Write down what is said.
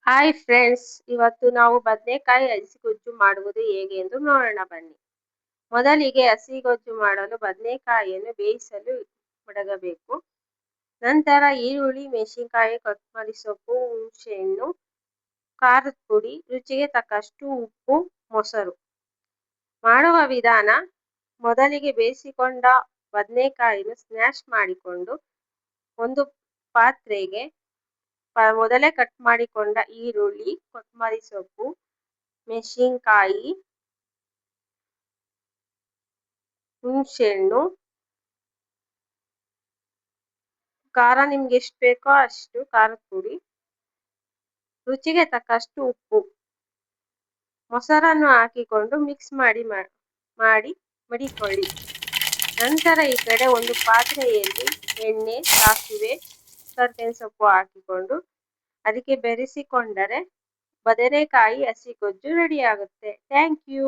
Hi friends, ಇವತ್ತು ನಾವು ಬದನೆಕಾಯಿ ಹಸಿಗೊಜ್ಜು ಮಾಡುವುದು ಹೇಗೆ ಎಂದು ನೋಡೋಣ ಬನ್ನಿ. ಮೊದಲಿಗೆ ಹಸಿಗೊಜ್ಜು ಮಾಡಲು ಬದನೆಕಾಯಿಯನ್ನು ಬೇಯಿಸಲು ಮಡಗಬೇಕು. ನಂತರ ಈರುಳ್ಳಿ, ಮೆಣಸಿನಕಾಯಿ, ಕೊತ್ತಂಬರಿ ಸೊಪ್ಪು, ಹುಣಸೆಹಣ್ಣು, ಖಾರದ ಪುಡಿ, ರುಚಿಗೆ ತಕ್ಕಷ್ಟು ಉಪ್ಪು, ಮೊಸರು. ಮಾಡುವ ವಿಧಾನ: ಮೊದಲಿಗೆ ಬೇಯಿಸಿಕೊಂಡ ಬದನೆಕಾಯಿಯನ್ನು ಸ್ಮ್ಯಾಶ್ ಮಾಡಿಕೊಂಡು ಒಂದು ಪಾತ್ರೆಗೆ ಮೊದಲೇ ಕಟ್ ಮಾಡಿಕೊಂಡ ಈರುಳ್ಳಿ, ಕೊತ್ತಂಬರಿ ಸೊಪ್ಪು, ಮೆಣಸಿನಕಾಯಿ, ಹುಣಸೆಹಣ್ಣು, ಖಾರ ನಿಮ್ಗೆ ಎಷ್ಟು ಬೇಕೋ ಅಷ್ಟು ಖಾರದ ಪುಡಿ, ರುಚಿಗೆ ತಕ್ಕಷ್ಟು ಉಪ್ಪು, ಮೊಸರನ್ನು ಹಾಕಿಕೊಂಡು ಮಿಕ್ಸ್ ಮಾಡಿ ಮಡಿಕೊಳ್ಳಿ. ನಂತರ ಈ ಕಡೆ ಒಂದು ಪಾತ್ರೆಯಲ್ಲಿ ಎಣ್ಣೆ, ಸಾಸಿವೆ, ಕರಿಬೇವಿನ ಸೊಪ್ಪು ಹಾಕಿಕೊಂಡು ಅದಕ್ಕೆ ಬೆರೆಸಿಕೊಂಡರೆ ಬದನೆಕಾಯಿ ಹಸಿಗೊಜ್ಜು ರೆಡಿಯಾಗುತ್ತೆ. Thank you.